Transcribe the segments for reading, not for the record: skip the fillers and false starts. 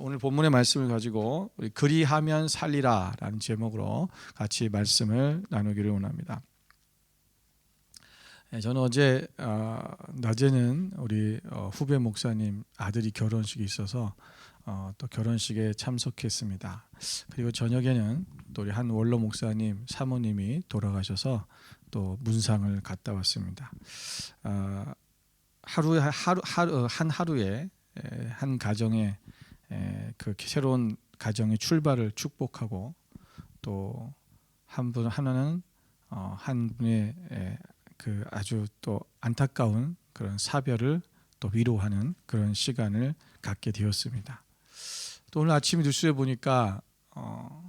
오늘 본문의 말씀을 가지고 우리 그리하면 살리라라는 제목으로 같이 말씀을 나누기를 원합니다. 저는 어제 낮에는 우리 후배 목사님 아들이 결혼식이 있어서 또 결혼식에 참석했습니다. 그리고 저녁에는 또 우리 한 원로 목사님 사모님이 돌아가셔서 또 문상을 갔다 왔습니다. 하루에 한 가정의 그 새로운 가정의 출발을 축복하고 또 하나는 한 분의 그 아주 또 안타까운 그런 사별을 또 위로하는 그런 시간을 갖게 되었습니다. 또 오늘 아침 뉴스에 보니까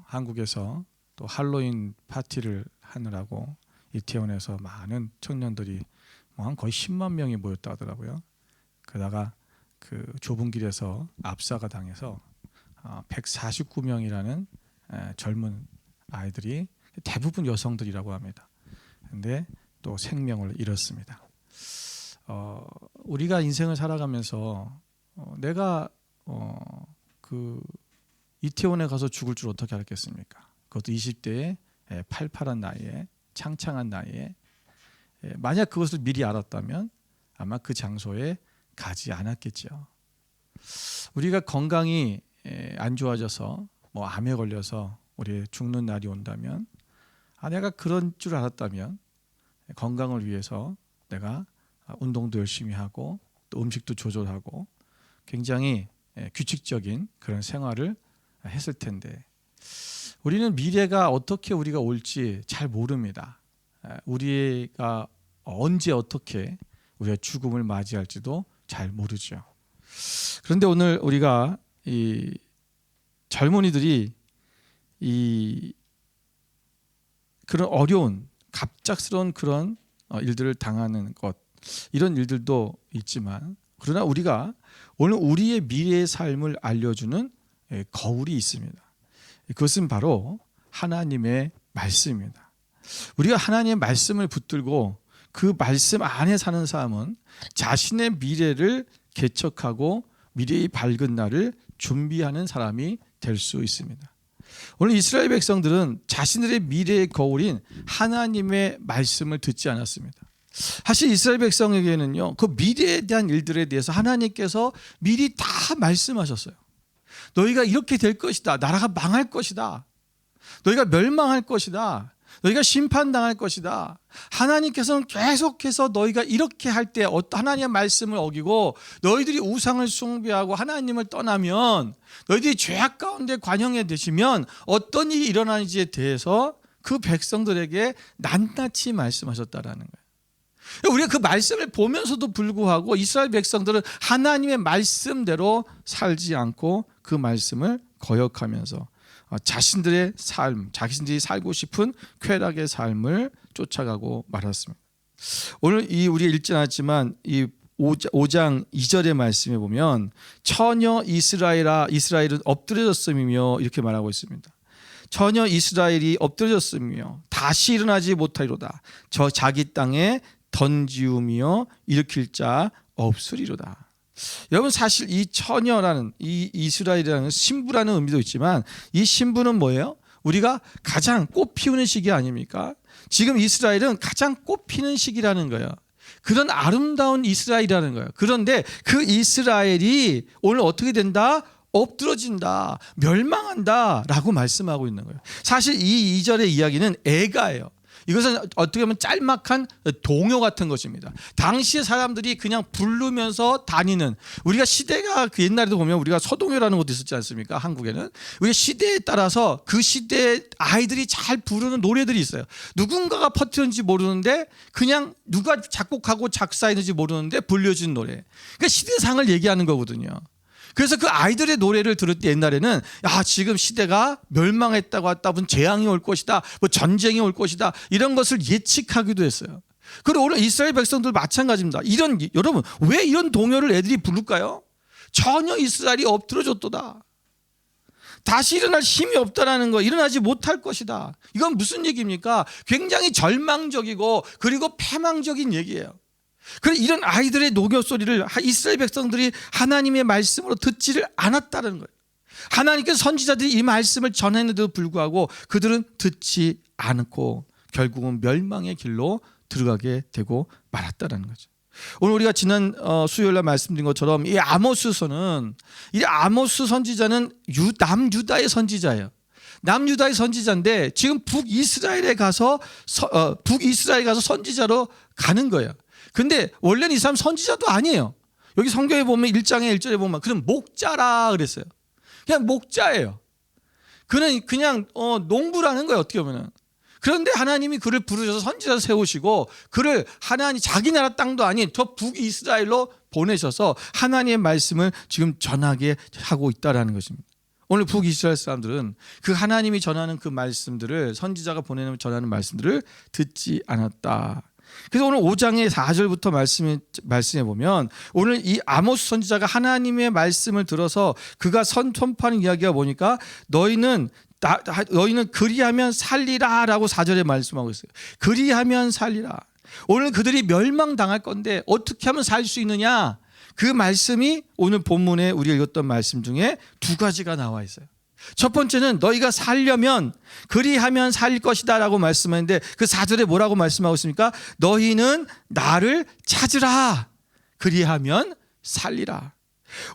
한국에서 또 할로윈 파티를 하느라고 이태원에서 많은 청년들이 한 거의 10만 명이 모였다 하더라고요. 그러다가 그 좁은 길에서 압사가 당해서 149명이라는 젊은 아이들이 대부분 여성들이라고 합니다. 그런데 또 생명을 잃었습니다. 우리가 인생을 살아가면서 내가 그 이태원에 가서 죽을 줄 어떻게 알겠습니까? 그것도 20대에 팔팔한 나이에 창창한 나이에 만약 그것을 미리 알았다면 아마 그 장소에 가지 않았겠죠. 우리가 건강이 안 좋아져서 뭐 암에 걸려서 우리 죽는 날이 온다면 내가 그런 줄 알았다면 건강을 위해서 내가 운동도 열심히 하고 또 음식도 조절하고 굉장히 규칙적인 그런 생활을 했을 텐데 우리는 미래가 어떻게 우리가 올지 잘 모릅니다. 우리가 언제 어떻게 우리가 죽음을 맞이할지도 잘 모르죠. 그런데 오늘 우리가 이 젊은이들이 이 그런 어려운 갑작스러운 그런 일들을 당하는 것 이런 일들도 있지만 그러나 우리가 오늘 우리의 미래의 삶을 알려주는 거울이 있습니다. 그것은 바로 하나님의 말씀입니다. 우리가 하나님의 말씀을 붙들고 그 말씀 안에 사는 사람은 자신의 미래를 개척하고 미래의 밝은 날을 준비하는 사람이 될 수 있습니다. 오늘 이스라엘 백성들은 자신들의 미래의 거울인 하나님의 말씀을 듣지 않았습니다. 사실 이스라엘 백성에게는요, 그 미래에 대한 일들에 대해서 하나님께서 미리 다 말씀하셨어요. 너희가 이렇게 될 것이다. 나라가 망할 것이다. 너희가 멸망할 것이다. 너희가 심판당할 것이다. 하나님께서는 계속해서 너희가 이렇게 할 때 하나님의 말씀을 어기고 너희들이 우상을 숭배하고 하나님을 떠나면 너희들이 죄악 가운데 관영에 되시면 어떤 일이 일어나는지에 대해서 그 백성들에게 낱낱이 말씀하셨다라는 거예요. 우리가 그 말씀을 보면서도 불구하고 이스라엘 백성들은 하나님의 말씀대로 살지 않고 그 말씀을 거역하면서 자신들의 삶, 자신들이 살고 싶은 쾌락의 삶을 쫓아가고 말았습니다. 오늘 우리 읽지 않았지만 이 5장 2절의 말씀에 보면 처녀 이스라엘은 엎드려졌음이며 이렇게 말하고 있습니다. 처녀 이스라엘이 엎드려졌으며 다시 일어나지 못하리로다. 저 자기 땅에 던지우며 일으킬 자 없으리로다. 여러분 사실 이 처녀라는 이 이스라엘이라는 신부라는 의미도 있지만 이 신부는 뭐예요? 우리가 가장 꽃 피우는 시기 아닙니까? 지금 이스라엘은 가장 꽃 피는 시기라는 거예요. 그런 아름다운 이스라엘이라는 거예요. 그런데 그 이스라엘이 오늘 어떻게 된다? 엎드러진다, 멸망한다 라고 말씀하고 있는 거예요. 사실 이 2절의 이야기는 애가예요. 이것은 어떻게 보면 짤막한 동요 같은 것입니다. 당시의 사람들이 그냥 부르면서 다니는 우리가 시대가 그 옛날에도 보면 우리가 서동요라는 것도 있었지 않습니까? 한국에는 우리 시대에 따라서 그 시대의 아이들이 잘 부르는 노래들이 있어요. 누군가가 퍼뜨렸는지 모르는데 그냥 누가 작곡하고 작사했는지 모르는데 불려진 노래. 그러니까 시대상을 얘기하는 거거든요. 그래서 그 아이들의 노래를 들을 때 옛날에는 지금 시대가 멸망했다고 했다, 무슨 재앙이 올 것이다, 뭐 전쟁이 올 것이다 이런 것을 예측하기도 했어요. 그리고 오늘 이스라엘 백성들 마찬가지입니다. 여러분 왜 이런 동요를 애들이 부를까요? 전혀 이스라엘이 엎드러졌도다. 다시 일어날 힘이 없다라는 거, 일어나지 못할 것이다. 이건 무슨 얘기입니까? 굉장히 절망적이고 그리고 패망적인 얘기예요. 그래 이런 아이들의 노교 소리를 이스라엘 백성들이 하나님의 말씀으로 듣지를 않았다는 거예요. 하나님께서 선지자들이 이 말씀을 전했는데도 불구하고 그들은 듣지 않고 결국은 멸망의 길로 들어가게 되고 말았다라는 거죠. 오늘 우리가 지난 수요일날 말씀드린 것처럼 이 아모스서는, 이 아모스 선지자는 남유다의 선지자예요. 남유다의 선지자인데 지금 북이스라엘에 가서 선지자로 가는 거예요. 근데 원래는 이 사람 선지자도 아니에요. 여기 성경에 보면 1장에 1절에 보면 그는 목자라 그랬어요. 그냥 목자예요. 그는 그냥 농부라는 거예요, 어떻게 보면. 그런데 하나님이 그를 부르셔서 선지자로 세우시고 그를 하나님 자기 나라 땅도 아닌 저 북이스라엘로 보내셔서 하나님의 말씀을 지금 전하게 하고 있다라는 것입니다. 오늘 북이스라엘 사람들은 그 하나님이 전하는 그 말씀들을, 선지자가 전하는 말씀들을 듣지 않았다. 그래서 오늘 5장의 4절부터 말씀해 보면 오늘 이 아모스 선지자가 하나님의 말씀을 들어서 그가 선포하는 이야기가 보니까 너희는 그리하면 살리라 라고 4절에 말씀하고 있어요. 그리하면 살리라. 오늘 그들이 멸망당할 건데 어떻게 하면 살 수 있느냐, 그 말씀이 오늘 본문에 우리가 읽었던 말씀 중에 두 가지가 나와 있어요. 첫 번째는 너희가 살려면 그리하면 살 것이다 라고 말씀하는데 그 4절에 뭐라고 말씀하고 있습니까? 너희는 나를 찾으라. 그리하면 살리라.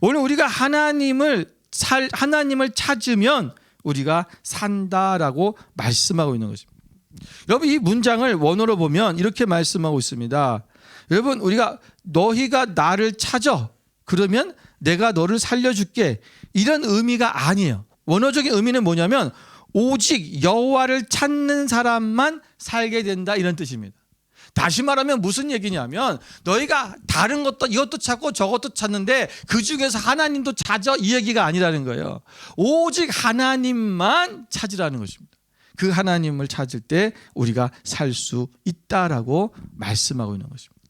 오늘 우리가 하나님을 찾으면 우리가 산다라고 말씀하고 있는 것입니다. 여러분, 이 문장을 원어로 보면 이렇게 말씀하고 있습니다. 여러분, 우리가 너희가 나를 찾아 그러면 내가 너를 살려줄게, 이런 의미가 아니에요. 원어적인 의미는 뭐냐면 오직 여호와를 찾는 사람만 살게 된다, 이런 뜻입니다. 다시 말하면 무슨 얘기냐면 너희가 다른 것도 이것도 찾고 저것도 찾는데 그중에서 하나님도 찾아, 이 얘기가 아니라는 거예요. 오직 하나님만 찾으라는 것입니다. 그 하나님을 찾을 때 우리가 살 수 있다라고 말씀하고 있는 것입니다.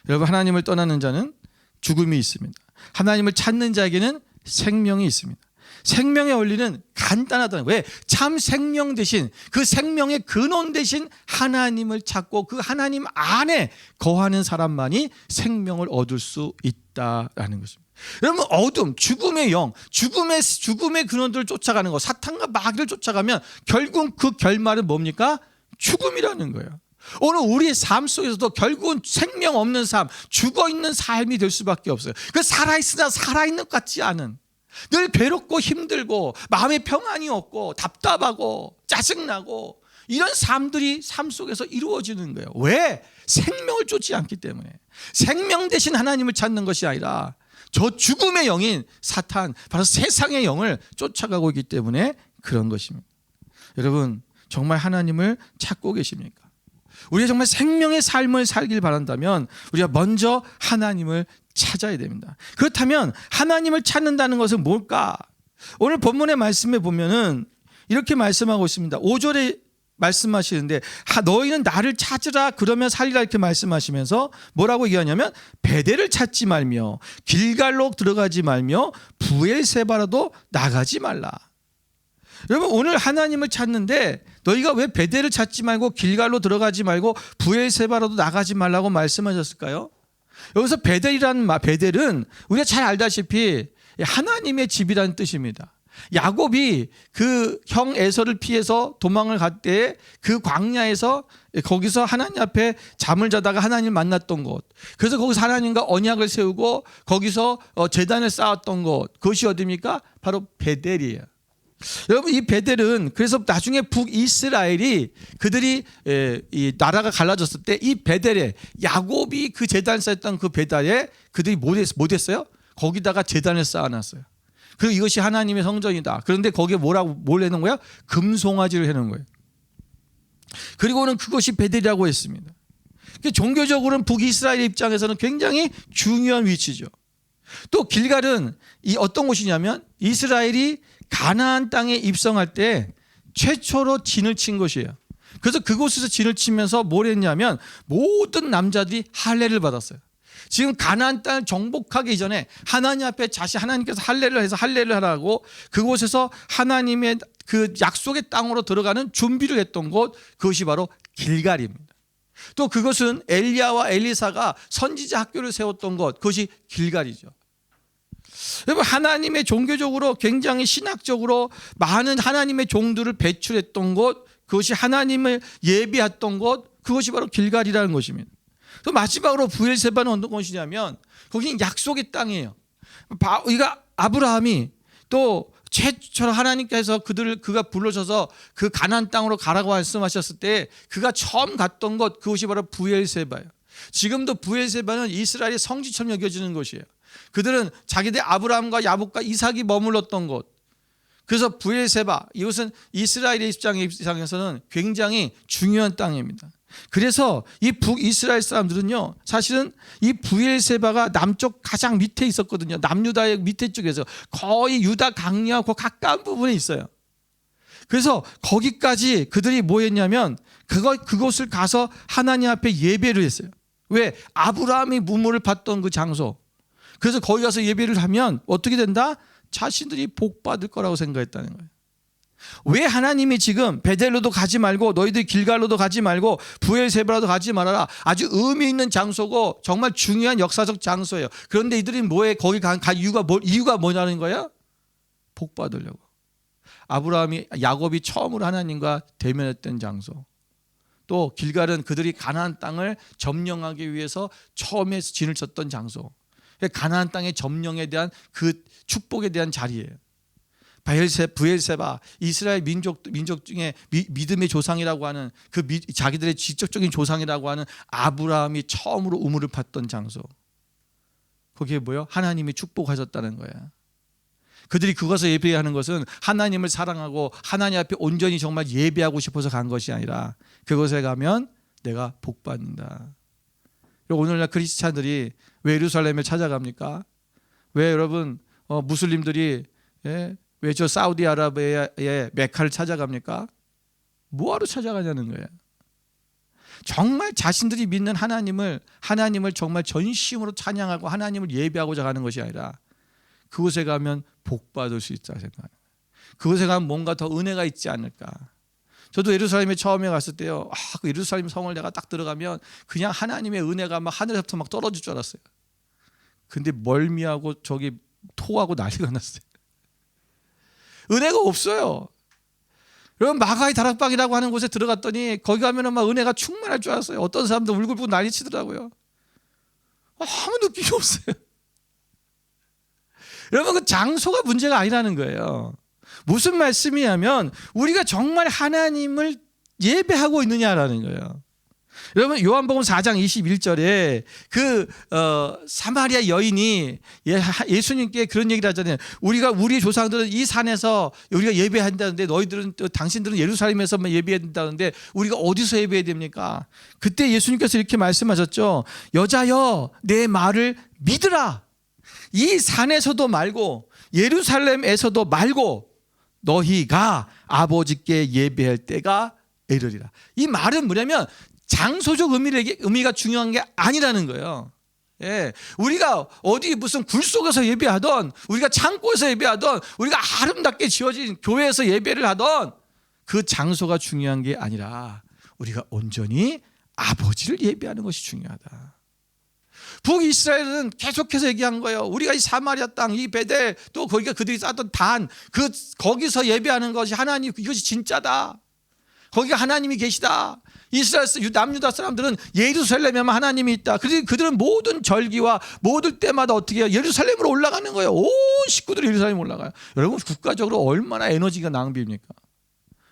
여러분, 하나님을 떠나는 자는 죽음이 있습니다. 하나님을 찾는 자에게는 생명이 있습니다. 생명의 원리는 간단하다는 거예요. 왜? 참 생명 대신, 그 생명의 근원 대신 하나님을 찾고 그 하나님 안에 거하는 사람만이 생명을 얻을 수 있다라는 것입니다. 여러분, 어둠, 죽음의 영, 죽음의 근원들을 쫓아가는 거, 사탄과 마귀를 쫓아가면 결국 그 결말은 뭡니까? 죽음이라는 거예요. 오늘 우리의 삶 속에서도 결국은 생명 없는 삶, 죽어있는 삶이 될 수밖에 없어요. 그 살아있으나 살아있는 것 같지 않은, 늘 괴롭고 힘들고 마음에 평안이 없고 답답하고 짜증나고 이런 삶들이 삶 속에서 이루어지는 거예요. 왜? 생명을 쫓지 않기 때문에. 생명 대신 하나님을 찾는 것이 아니라 저 죽음의 영인 사탄, 바로 세상의 영을 쫓아가고 있기 때문에 그런 것입니다. 여러분, 정말 하나님을 찾고 계십니까? 우리가 정말 생명의 삶을 살길 바란다면 우리가 먼저 하나님을 찾아야 됩니다. 그렇다면 하나님을 찾는다는 것은 뭘까? 오늘 본문의 말씀에 보면은 이렇게 말씀하고 있습니다. 5절에 말씀하시는데 너희는 나를 찾으라 그러면 살리라, 이렇게 말씀하시면서 뭐라고 얘기하냐면 베델을 찾지 말며 길갈로 들어가지 말며 부엘세바라도 나가지 말라. 여러분, 오늘 하나님을 찾는데 너희가 왜 베델을 찾지 말고 길갈로 들어가지 말고 부엘세바라도 나가지 말라고 말씀하셨을까요? 여기서 베델은 우리가 잘 알다시피 하나님의 집이라는 뜻입니다. 야곱이 그 형 에서를 피해서 도망을 갈 때 그 광야에서 거기서 하나님 앞에 잠을 자다가 하나님을 만났던 곳, 그래서 거기서 하나님과 언약을 세우고 거기서 제단을 쌓았던 곳, 그것이 어디입니까? 바로 베델이에요. 여러분, 이 베델은 그래서 나중에 북이스라엘이 그들이 이 나라가 갈라졌을 때 이 베델에 야곱이 그 제단 쌓았던 그 베델에 그들이 못 했어요? 거기다가 제단을 쌓아놨어요. 그리고 이것이 하나님의 성전이다. 그런데 거기에 뭘 해놓은 거야? 금송아지를 해놓은 거예요. 그리고는 그것이 베델이라고 했습니다. 종교적으로는 북이스라엘 입장에서는 굉장히 중요한 위치죠. 또 길갈은 어떤 곳이냐면 이스라엘이 가나안 땅에 입성할 때 최초로 진을 친 것이에요. 그래서 그곳에서 진을 치면서 뭘 했냐면 모든 남자들이 할례를 받았어요. 지금 가나안 땅을 정복하기 이전에 하나님 앞에 하나님께서 할례를 해서 할례를 하라고 그곳에서 하나님의 그 약속의 땅으로 들어가는 준비를 했던 곳, 그것이 바로 길갈입니다. 또 그것은 엘리야와 엘리사가 선지자 학교를 세웠던 곳, 그것이 길갈이죠. 여러분, 하나님의 종교적으로 굉장히 신학적으로 많은 하나님의 종들을 배출했던 곳, 그것이 하나님을 예배했던 곳, 그것이 바로 길갈이라는 것입니다. 또 마지막으로 브엘세바는 어떤 곳이냐면 거기는 약속의 땅이에요. 우리가 아브라함이 또 최초로 하나님께서 그가 불러셔서 그 가나안 땅으로 가라고 말씀하셨을 때 그가 처음 갔던 곳, 그것이 바로 브엘세바예요. 지금도 브엘세바는 이스라엘의 성지처럼 여겨지는 곳이에요. 그들은 자기들 아브라함과 야곱과 이삭이 머물렀던 곳. 그래서 브엘세바, 이것은 이스라엘의 입장에서는 굉장히 중요한 땅입니다. 그래서 이 북이스라엘 사람들은요, 사실은 이 브엘세바가 남쪽 가장 밑에 있었거든요. 남유다의 밑에 쪽에서 거의 유다 강야하고 가까운 부분에 있어요. 그래서 거기까지 그들이 뭐 했냐면 그곳을 가서 하나님 앞에 예배를 했어요. 왜? 아브라함이 무물을 팠던 그 장소. 그래서 거기 가서 예배를 하면 어떻게 된다? 자신들이 복 받을 거라고 생각했다는 거예요. 왜 하나님이 지금 베델로도 가지 말고 너희들 길갈로도 가지 말고 브엘세바라도 가지 말아라. 아주 의미 있는 장소고 정말 중요한 역사적 장소예요. 그런데 이들이 뭐에 거기 간 이유가 뭐냐는 거야? 복 받으려고. 아브라함이 야곱이 처음으로 하나님과 대면했던 장소. 또 길갈은 그들이 가나안 땅을 점령하기 위해서 처음에 진을 쳤던 장소. 가나안 땅의 점령에 대한 그 축복에 대한 자리예요. 브엘세바, 이스라엘 민족 중에 믿음의 조상이라고 하는 자기들의 직접적인 조상이라고 하는 아브라함이 처음으로 우물을 팠던 장소. 거기에 뭐요? 하나님이 축복하셨다는 거야. 그들이 그것을 예배하는 것은 하나님을 사랑하고 하나님 앞에 온전히 정말 예배하고 싶어서 간 것이 아니라 그곳에 가면 내가 복 받는다. 오늘날 크리스찬들이 왜 예루살렘을 찾아갑니까? 왜 여러분 무슬림들이 왜 저 사우디아라비아의 메카를 찾아갑니까? 뭐하러 찾아가냐는 거예요. 정말 자신들이 믿는 하나님을 정말 전심으로 찬양하고 하나님을 예배하고자 가는 것이 아니라 그곳에 가면 복 받을 수 있다 생각하는 거예요. 그곳에 가면 뭔가 더 은혜가 있지 않을까. 저도 예루살렘에 처음에 갔을 때요, 그 예루살렘 성을 내가 딱 들어가면 그냥 하나님의 은혜가 막 하늘에서부터 막 떨어질 줄 알았어요. 근데 멀미하고 저기 토하고 난리가 났어요. 은혜가 없어요. 여러분, 마가의 다락방이라고 하는 곳에 들어갔더니 거기 가면은 막 은혜가 충만할 줄 알았어요. 어떤 사람들 울고불고 난리치더라고요. 아무 느낌이 없어요. 여러분, 그 장소가 문제가 아니라는 거예요. 무슨 말씀이냐면 우리가 정말 하나님을 예배하고 있느냐라는 거예요. 여러분, 요한복음 4장 21절에 사마리아 여인이 예수님께 그런 얘기를 하잖아요. 우리 조상들은 이 산에서 우리가 예배한다는데 당신들은 예루살렘에서만 예배해야 된다는데 우리가 어디서 예배해야 됩니까? 그때 예수님께서 이렇게 말씀하셨죠. 여자여, 내 말을 믿으라. 이 산에서도 말고 예루살렘에서도 말고 너희가 아버지께 예배할 때가 이르리라. 이 말은 뭐냐면 장소적 의미가 중요한 게 아니라는 거예요. 예, 우리가 어디 무슨 굴 속에서 예배하던, 우리가 창고에서 예배하던, 우리가 아름답게 지어진 교회에서 예배를 하던 그 장소가 중요한 게 아니라 우리가 온전히 아버지를 예배하는 것이 중요하다. 북이스라엘은 계속해서 얘기한 거예요. 우리가 이 사마리아 땅, 이 베델, 또 거기가 그들이 쌓던 단, 거기서 예배하는 것이 하나님, 이것이 진짜다. 거기가 하나님이 계시다. 이스라엘 남유다 사람들은 예루살렘에만 하나님이 있다. 그들은 모든 절기와 모든 때마다 어떻게 해요? 예루살렘으로 올라가는 거예요. 온 식구들이 예루살렘 올라가요. 여러분, 국가적으로 얼마나 에너지가 낭비입니까?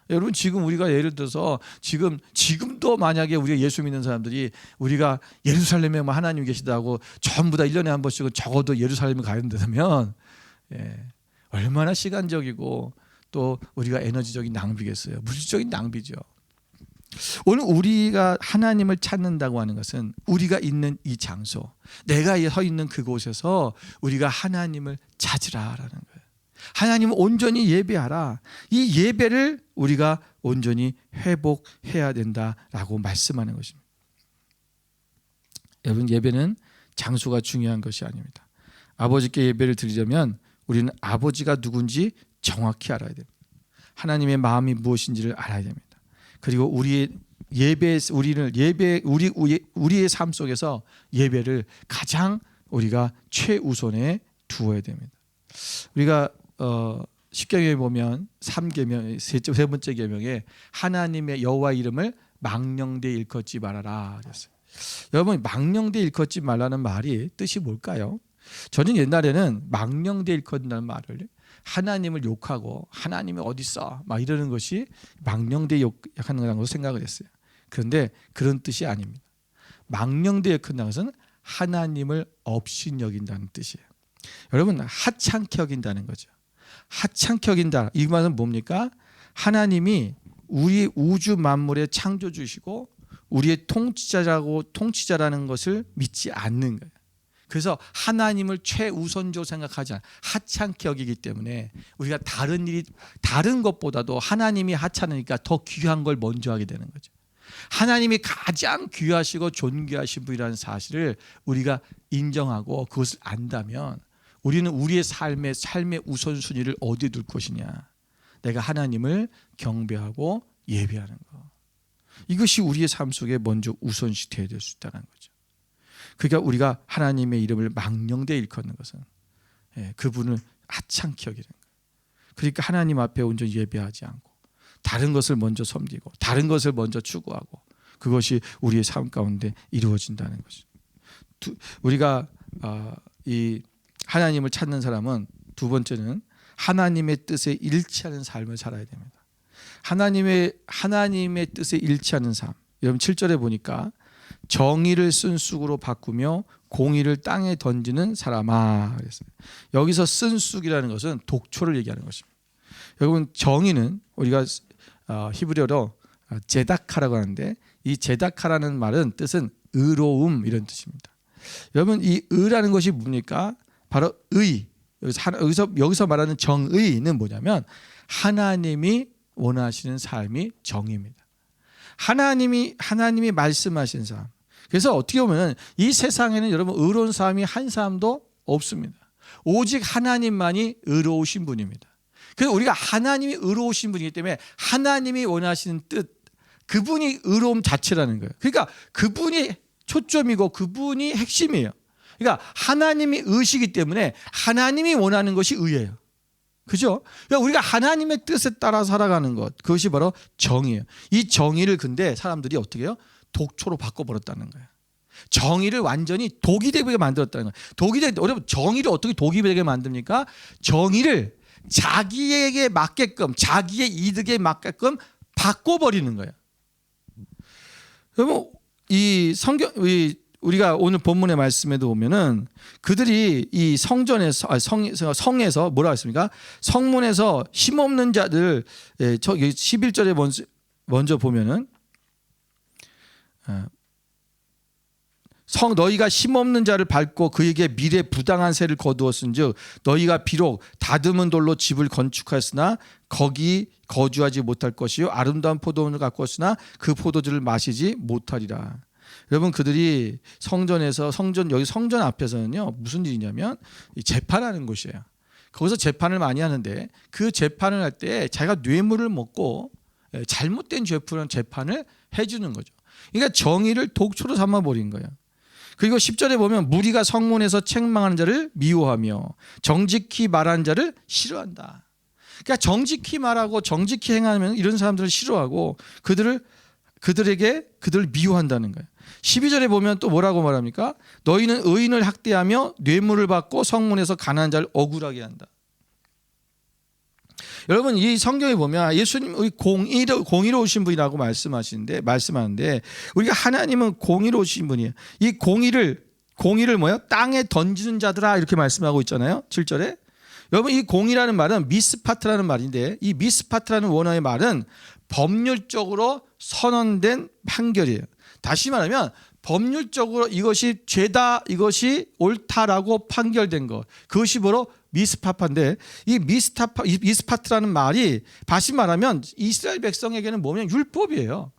여러분, 지금 우리가 예를 들어서 지금도 만약에 우리가 예수 믿는 사람들이 우리가 예루살렘에만 하나님이 계시다고 전부 다 1년에 한 번씩은 적어도 예루살렘에 가야 된다면 얼마나 시간적이고 또 우리가 에너지적인 낭비겠어요. 물질적인 낭비죠. 오늘 우리가 하나님을 찾는다고 하는 것은 우리가 있는 이 장소, 내가 서 있는 그곳에서 우리가 하나님을 찾으라라는 거예요. 하나님을 온전히 예배하라. 이 예배를 우리가 온전히 회복해야 된다라고 말씀하는 것입니다. 여러분, 예배는 장소가 중요한 것이 아닙니다. 아버지께 예배를 드리려면 우리는 아버지가 누군지 정확히 알아야 됩니다. 하나님의 마음이 무엇인지를 알아야 됩니다. 그리고 우리의 삶 속에서 예배를 가장 우리가 최우선에 두어야 됩니다. 우리가 십계명에 보면 3계명 세 번째 계명에 하나님의 여호와 이름을 망령되이 일컫지 말아라 그랬어요. 여러분 망령되이 일컫지 말라는 말이 뜻이 뭘까요? 저는 옛날에는 망령되이 일컫는다는 말을 하나님을 욕하고 하나님이 어디 있어 막 이러는 것이 망령되이 욕하는 거라고 생각을 했어요. 그런데 그런 뜻이 아닙니다. 망령되이 일컫는다는 것은 하나님을 업신여긴다는 뜻이에요. 여러분 하찮게 여긴다는 거죠. 하찮게 여긴다. 이 말은 뭡니까? 하나님이 우리 우주 만물의 창조주시고 우리의 통치자라는 것을 믿지 않는 거예요. 그래서 하나님을 최우선적으로 생각하지 않아요. 하찮게 여기기 때문에 우리가 다른 것보다도 하나님이 하찮으니까 더 귀한 걸 먼저 하게 되는 거죠. 하나님이 가장 귀하시고 존귀하신 분이라는 사실을 우리가 인정하고 그것을 안다면 우리는 우리의 삶의 우선순위를 어디에 둘 것이냐. 내가 하나님을 경배하고 예배하는 것. 이것이 우리의 삶 속에 먼저 우선시 되어야 될 수 있다는 거죠. 그러니까 우리가 하나님의 이름을 망령되이 일컫는 것은 그분을 하찮게 여기는 거예요. 그러니까 하나님 앞에 온전히 예배하지 않고 다른 것을 먼저 섬기고 다른 것을 먼저 추구하고 그것이 우리의 삶 가운데 이루어진다는 거죠. 우리가 이 하나님을 찾는 사람은 두 번째는 하나님의 뜻에 일치하는 삶을 살아야 됩니다. 하나님의 뜻에 일치하는 삶. 여러분 7절에 보니까 정의를 쓴 쑥으로 바꾸며 공의를 땅에 던지는 사람아 그랬어요. 여기서 쓴 쑥이라는 것은 독초를 얘기하는 것입니다. 여러분 정의는 우리가 히브리어로 제다카라고 하는데 이 제다카라는 말은 뜻은 의로움 이런 뜻입니다. 여러분 이 의라는 것이 뭡니까? 바로 의. 여기서 말하는 정의는 뭐냐면 하나님이 원하시는 삶이 정의입니다. 하나님이 말씀하신 삶. 그래서 어떻게 보면 이 세상에는 여러분 의로운 사람이 한 사람도 없습니다. 오직 하나님만이 의로우신 분입니다. 그래서 우리가 하나님이 의로우신 분이기 때문에 하나님이 원하시는 뜻, 그분이 의로움 자체라는 거예요. 그러니까 그분이 초점이고 그분이 핵심이에요. 그러니까 하나님이 의시기 때문에 하나님이 원하는 것이 의예요. 그죠? 그러니까 우리가 하나님의 뜻에 따라 살아가는 것, 그것이 바로 정의예요. 이 정의를 근데 사람들이 어떻게 해요? 독초로 바꿔버렸다는 거예요. 정의를 완전히 독이 되게 만들었다는 거예요. 여러분 정의를 어떻게 독이 되게 만듭니까? 정의를 자기에게 맞게끔 자기의 이득에 맞게끔 바꿔버리는 거예요. 여러분 이 우리가 오늘 본문의 말씀에도 보면은 그들이 이 성에서 뭐라 했습니까? 성문에서 힘없는 자들, 저기 11절에 먼저 보면은 너희가 힘없는 자를 밟고 그에게 미래 부당한 세를 거두었은즉 너희가 비록 다듬은 돌로 집을 건축하였으나 거기 거주하지 못할 것이요 아름다운 포도원을 가꾸었으나 그 포도주를 마시지 못하리라. 여러분 그들이 여기 성전 앞에서는요 무슨 일이냐면 재판하는 곳이에요. 거기서 재판을 많이 하는데 그 재판을 할 때 자기가 뇌물을 먹고 잘못된 재판을 해주는 거죠. 그러니까 정의를 독초로 삼아버린 거예요. 그리고 10절에 보면 무리가 성문에서 책망하는 자를 미워하며 정직히 말하는 자를 싫어한다. 그러니까 정직히 말하고 정직히 행하면 이런 사람들을 싫어하고 그들을 미워한다는 거예요. 12절에 보면 또 뭐라고 말합니까? 너희는 의인을 학대하며 뇌물을 받고 성문에서 가난한 자를 억울하게 한다. 여러분 이 성경에 보면 예수님이 공의로우신 분이라고 말씀하는데 우리가 하나님은 공의로우신 분이에요. 이 공의를 뭐예요? 땅에 던지는 자들아 이렇게 말씀하고 있잖아요. 7절에. 여러분 이 공의라는 말은 미스파트라는 말인데 이 미스파트라는 원어의 말은 법률적으로 선언된 판결이에요. 다시 말하면 법률적으로 이것이 죄다 이것이 옳다라고 판결된 것 그것이 바로 미스파파인데 이 미스파트라는 말이 다시 말하면 이스라엘 백성에게는 뭐냐면 율법이에요.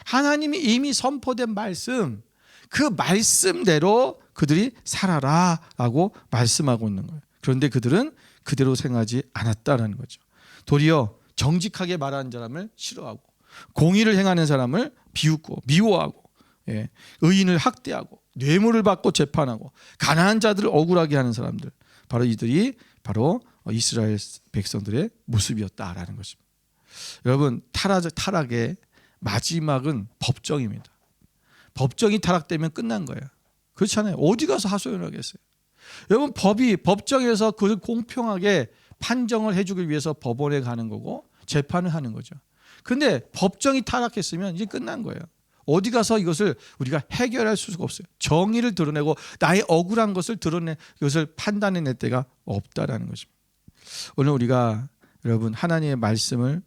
하나님이 이미 선포된 말씀 그 말씀대로 그들이 살아라라고 말씀하고 있는 거예요. 그런데 그들은 그대로 생각하지 않았다라는 거죠. 도리어 정직하게 말하는 사람을 싫어하고 공의를 행하는 사람을 비웃고 미워하고 의인을 학대하고 뇌물을 받고 재판하고 가난한 자들을 억울하게 하는 사람들 바로 이들이 바로 이스라엘 백성들의 모습이었다라는 것입니다. 여러분, 타락의 마지막은 법정입니다. 법정이 타락되면 끝난 거예요. 그렇잖아요. 어디 가서 하소연을 하겠어요. 여러분, 법정에서 그걸 공평하게 판정을 해주기 위해서 법원에 가는 거고 재판을 하는 거죠. 근데 법정이 타락했으면 이제 끝난 거예요. 어디 가서 이것을 우리가 해결할 수가 없어요. 정의를 드러내고 나의 억울한 것을 드러내 이것을 판단해낼 때가 없다라는 것입니다. 오늘 우리가 여러분 하나님의 말씀을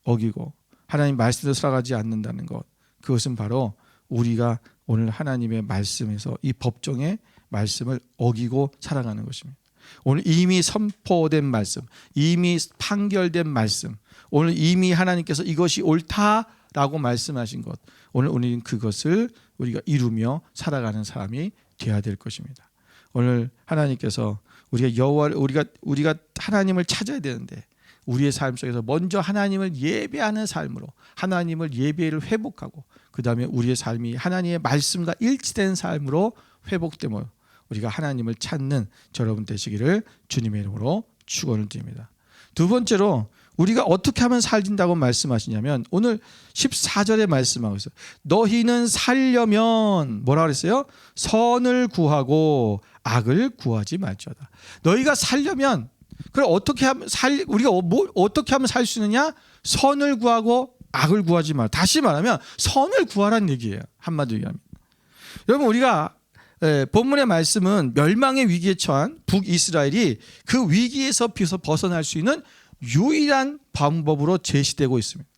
어기고 하나님 말씀대로 살아가지 않는다는 것, 그것은 바로 우리가 오늘 하나님의 말씀에서 이 법정의 말씀을 어기고 살아가는 것입니다. 오늘 이미 선포된 말씀, 이미 판결된 말씀, 오늘 이미 하나님께서 이것이 옳다라고 말씀하신 것, 오늘 우리는 그것을 우리가 이루며 살아가는 사람이 되어야 될 것입니다. 오늘 하나님께서 우리가 하나님을 찾아야 되는데 우리의 삶 속에서 먼저 하나님을 예배하는 삶으로 하나님을 예배를 회복하고 그 다음에 우리의 삶이 하나님의 말씀과 일치된 삶으로 회복되며 우리가 하나님을 찾는 여러분 되시기를 주님의 이름으로 축원을 드립니다. 두 번째로 우리가 어떻게 하면 살진다고 말씀하시냐면 오늘 14절에 말씀하고 있어요. 너희는 살려면 뭐라 그랬어요? 선을 구하고 악을 구하지 말지어다. 너희가 살려면 그럼 우리가 어떻게 하면 살 수 있느냐? 선을 구하고 악을 구하지 말. 다시 말하면 선을 구하라는 얘기예요. 한마디로 얘기하면. 여러분, 우리가 본문의 말씀은 멸망의 위기에 처한 북이스라엘이 그 위기에서 벗어날 수 있는 유일한 방법으로 제시되고 있습니다.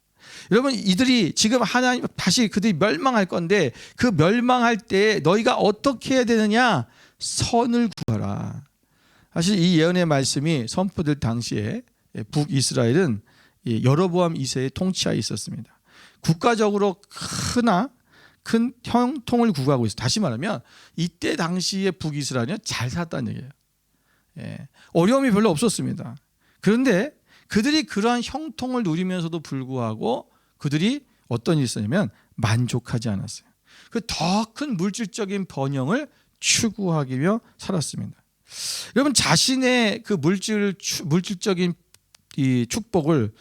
여러분, 이들이 지금 하나님 다시 그들이 멸망할 건데 그 멸망할 때 너희가 어떻게 해야 되느냐? 선을 구하라. 사실 이 예언의 말씀이 선포될 당시에 북이스라엘은 여로보암 2세의 통치하에 있었습니다. 국가적으로 큰 형통을 구하고 있어요. 다시 말하면 이때 당시에 북이스라엘은 잘 살았다는 얘기예요. 어려움이 별로 없었습니다. 그런데 그들이 그러한 형통을 누리면서도 불구하고 그들이 어떤 일이 있었냐면 만족하지 않았어요. 그 더 큰 물질적인 번영을 추구하기며 살았습니다. 여러분, 자신의 그 물질적인 이 축복을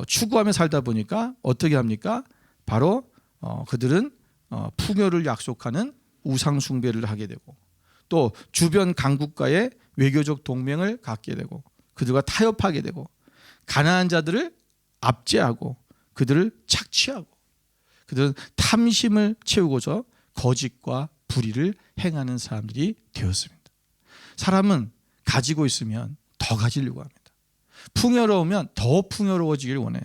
추구하며 살다 보니까 어떻게 합니까? 바로 그들은 풍요를 약속하는 우상 숭배를 하게 되고 또 주변 강국과의 외교적 동맹을 갖게 되고 그들과 타협하게 되고 가난한 자들을 압제하고 그들을 착취하고 그들은 탐심을 채우고서 거짓과 불의를 행하는 사람들이 되었습니다. 사람은 가지고 있으면 더 가지려고 합니다. 풍요로우면 더 풍요로워지길 원해요.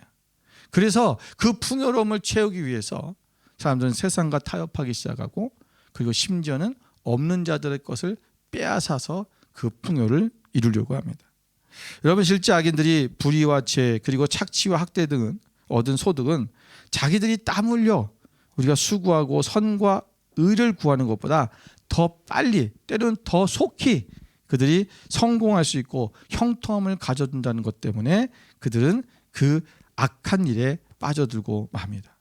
그래서 그 풍요로움을 채우기 위해서 사람들은 세상과 타협하기 시작하고 그리고 심지어는 없는 자들의 것을 빼앗아서 그 풍요를 이루려고 합니다. 여러분, 실제 악인들이 불의와 죄 그리고 착취와 학대 등은 얻은 소득은 자기들이 땀 흘려 우리가 수고하고 선과 의를 구하는 것보다 더 빨리 때로는 더 속히 그들이 성공할 수 있고 형통함을 가져준다는 것 때문에 그들은 그 악한 일에 빠져들고 맙니다.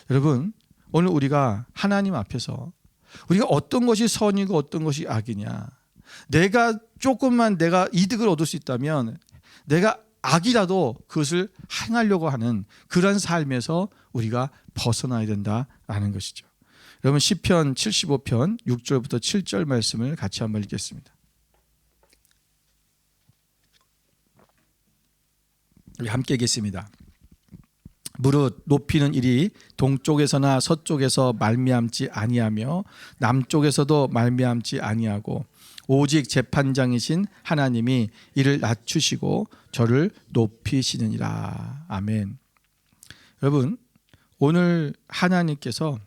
여러분, 오늘 우리가 하나님 앞에서 우리가 어떤 것이 선이고 어떤 것이 악이냐, 내가 조금만 내가 이득을 얻을 수 있다면 내가 악이라도 그것을 행하려고 하는 그런 삶에서 우리가 벗어나야 된다라는 것이죠. 여러분, 시편 75편 6절부터 7절 말씀을 같이 한번 읽겠습니다. 우리 함께 읽겠습니다. 무릇 높이는 일이 동쪽에서나 서쪽에서 말미암지 아니하며 남쪽에서도 말미암지 아니하고 오직 재판장이신 하나님이 이를 낮추시고 저를 높이시느니라. 아멘. 여러분, 오늘 하나님께서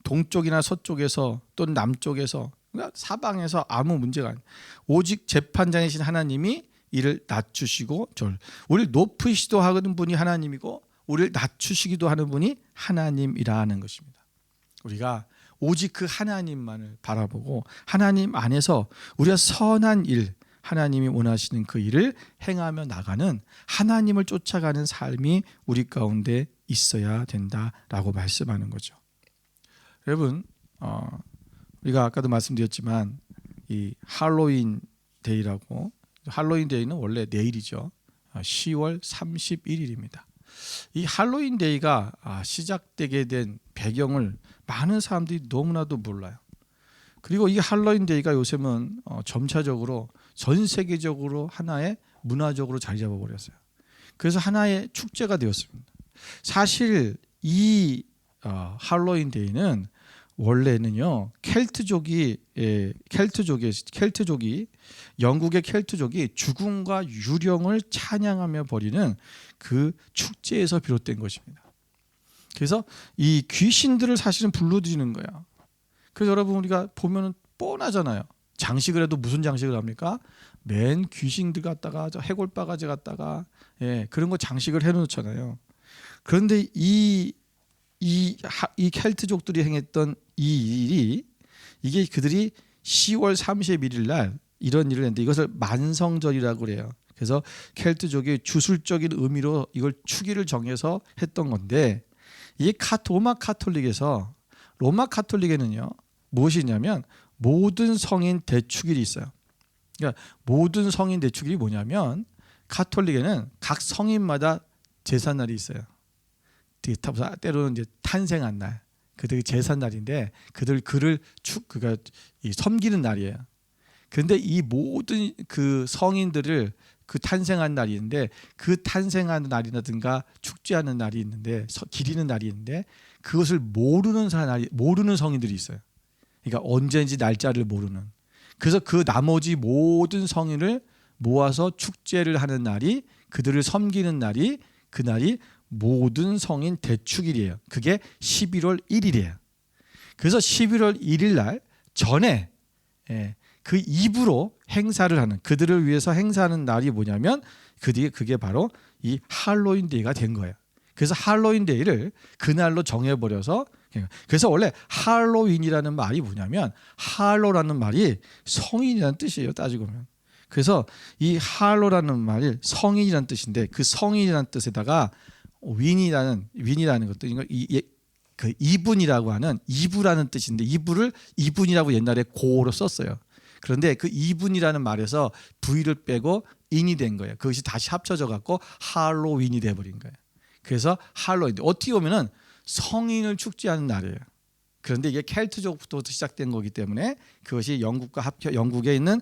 동쪽이나 서쪽에서 또는 남쪽에서 사방에서 아무 문제가 아니에요. 오직 재판장이신 하나님이 이를 낮추시고 저를, 우리를 높이시도 하는 분이 하나님이고 우리를 낮추시기도 하는 분이 하나님이라는 것입니다. 우리가 오직 그 하나님만을 바라보고 하나님 안에서 우리가 선한 일, 하나님이 원하시는 그 일을 행하며 나가는 하나님을 쫓아가는 삶이 우리 가운데 있어야 된다라고 말씀하는 거죠. 여러분, 우리가 아까도 말씀드렸지만 이 할로윈 데이라고 할로윈 데이는 원래 내일이죠. 10월 31일입니다. 이 할로윈 데이가 시작되게 된 배경을 많은 사람들이 너무나도 몰라요. 그리고 이 할로윈 데이가 요즘은 점차적으로 전 세계적으로 하나의 문화적으로 자리 잡아버렸어요. 그래서 하나의 축제가 되었습니다. 사실 이 할로윈 데이는 원래는요 켈트족이 영국의 켈트족이 죽음과 유령을 찬양하며 벌이는 그 축제에서 비롯된 것입니다. 그래서 이 귀신들을 사실은 불러들이는 거야. 그래서 여러분 우리가 보면은 뻔하잖아요. 장식을 해도 무슨 장식을 합니까? 맨 귀신들 갖다가 해골바가지 갖다가 그런 거 장식을 해놓잖아요. 그런데 이 켈트족들이 행했던 이 일이 이게 그들이 10월 31일 날 이런 일을 했는데 이것을 만성절이라고 그래요. 그래서 켈트족이 주술적인 의미로 이걸 축일을 정해서 했던 건데 이 로마 카톨릭에는요 무엇이냐면 모든 성인 대축일이 있어요. 그러니까 모든 성인 대축일이 뭐냐면 카톨릭에는 각 성인마다 제삿날이 있어요. 때로는 이제 탄생한 날, 그들 제삿날인데 그를 섬기는 날이에요. 그런데 이 모든 그 성인들을 그 탄생한 날인데 그 탄생하는 날이라든가 축제하는 날이 있는데 기리는 날이 있는데 그것을 모르는 성인들이 있어요. 그러니까 언제인지 날짜를 모르는. 그래서 그 나머지 모든 성인을 모아서 축제를 하는 날이 그들을 섬기는 날이 그날이 모든 성인 대축일이에요. 그게 11월 1일이에요. 그래서 11월 1일 날 전에 그 이브로 행사를 하는 그들을 위해서 행사하는 날이 뭐냐면 그게 바로 이 할로윈 데이가 된 거예요. 그래서 할로윈 데이를 그날로 정해버려서 그래서 원래 할로윈이라는 말이 뭐냐면 할로라는 말이 성인이라는 뜻이에요. 따지고 보면. 그래서 이 할로라는 말이 성인이라는 뜻인데 그 성인이라는 뜻에다가 윈이라는 것도 그 이분이라고 하는 이브라는 뜻인데 이분이라고 옛날에 고로 썼어요. 그런데 그 이분이라는 말에서 V를 빼고 인이 된 거예요. 그것이 다시 합쳐져 갖고 할로윈이 돼 버린 거예요. 그래서 할로윈 어떻게 보면은 성인을 축제하는 날이에요. 그런데 이게 켈트족부터 시작된 거기 때문에 그것이 영국에 있는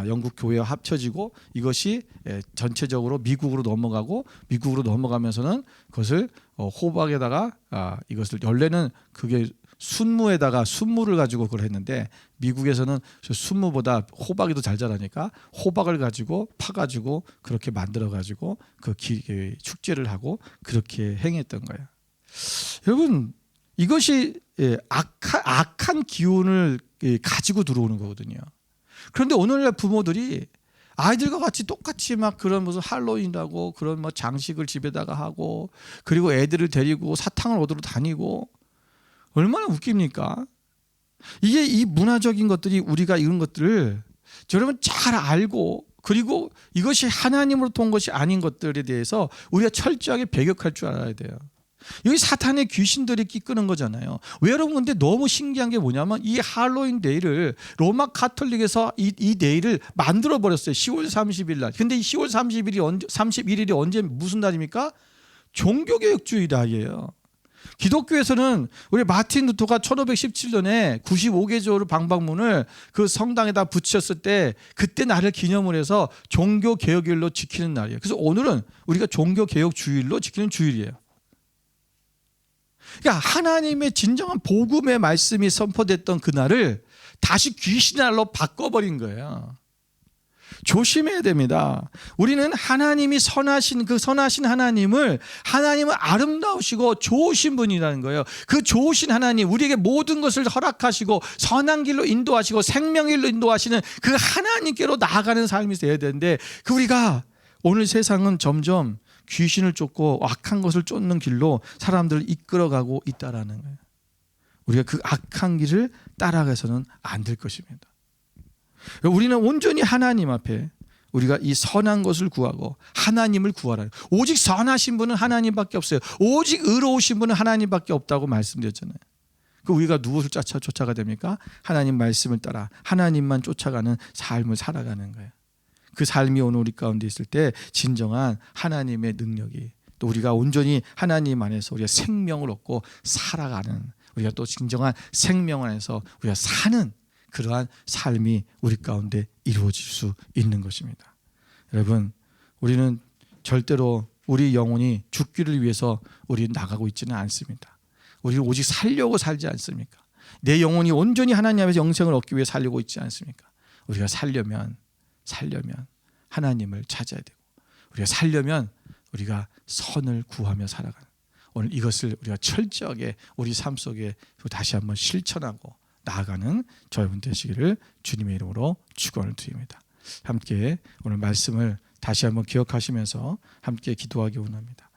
영국 교회와 합쳐지고 이것이 전체적으로 미국으로 넘어가면서는 그것을 호박에다가 이것을 원래는 그게 순무를 가지고 그걸 했는데 미국에서는 순무보다 호박이 더 잘 자라니까 호박을 가지고 파가지고 그렇게 만들어 가지고 그 축제를 하고 그렇게 행했던 거예요. 여러분 이것이 악한 기운을 가지고 들어오는 거거든요. 그런데 오늘날 부모들이 아이들과 똑같이 막 그런 무슨 할로윈이라고 그런 뭐 장식을 집에다가 하고 그리고 애들을 데리고 사탕을 얻으러 다니고 얼마나 웃깁니까? 이게 이 문화적인 것들이 우리가 이런 것들을 여러분 잘 알고 그리고 이것이 하나님으로부터 온 것이 아닌 것들에 대해서 우리가 철저하게 배격할 줄 알아야 돼요. 여기 사탄의 귀신들이 끼끄는 거잖아요. 왜 여러분 근데 너무 신기한 게 뭐냐면 이 할로윈 데이를 로마 카톨릭에서 이 데이를 만들어 버렸어요. 10월 30일 날. 근데 이 10월 31일이 언제 무슨 날입니까? 종교개혁주의 날이에요. 기독교에서는 우리 마틴 루터가 1517년에 95개조를 방방문을 그 성당에다 붙였을 때 그때 날을 기념을 해서 종교개혁일로 지키는 날이에요. 그래서 오늘은 우리가 종교개혁주일로 지키는 주일이에요. 그러니까 하나님의 진정한 복음의 말씀이 선포됐던 그날을 다시 귀신의 날로 바꿔버린 거예요. 조심해야 됩니다. 우리는 하나님이 선하신 하나님은 아름다우시고 좋으신 분이라는 거예요. 그 좋으신 하나님, 우리에게 모든 것을 허락하시고 선한 길로 인도하시고 생명길로 인도하시는 그 하나님께로 나아가는 삶이 돼야 되는데 우리가 오늘 세상은 점점 귀신을 쫓고 악한 것을 쫓는 길로 사람들을 이끌어가고 있다라는 거예요. 우리가 그 악한 길을 따라가서는 안 될 것입니다. 우리는 온전히 하나님 앞에 우리가 이 선한 것을 구하고 하나님을 구하라. 오직 선하신 분은 하나님밖에 없어요. 오직 의로우신 분은 하나님밖에 없다고 말씀드렸잖아요. 그 우리가 무엇을 쫓아가 됩니까? 하나님 말씀을 따라 하나님만 쫓아가는 삶을 살아가는 거예요. 그 삶이 오늘 우리 가운데 있을 때 진정한 하나님의 능력이, 또 우리가 온전히 하나님 안에서 우리가 생명을 얻고 살아가는, 우리가 또 진정한 생명 안에서 우리가 사는 그러한 삶이 우리 가운데 이루어질 수 있는 것입니다. 여러분, 우리는 절대로 우리 영혼이 죽기를 위해서 우리 나가고 있지는 않습니다. 우리는 오직 살려고 살지 않습니까? 내 영혼이 온전히 하나님 앞에서 영생을 얻기 위해 살려고 있지 않습니까? 우리가 살려면 하나님을 찾아야 되고, 우리가 살려면 우리가 선을 구하며 살아가는, 오늘 이것을 우리가 철저하게 우리 삶 속에 다시 한번 실천하고 나아가는 저 여러분 되시기를 주님의 이름으로 축원을 드립니다. 함께 오늘 말씀을 다시 한번 기억하시면서 함께 기도하기 원합니다.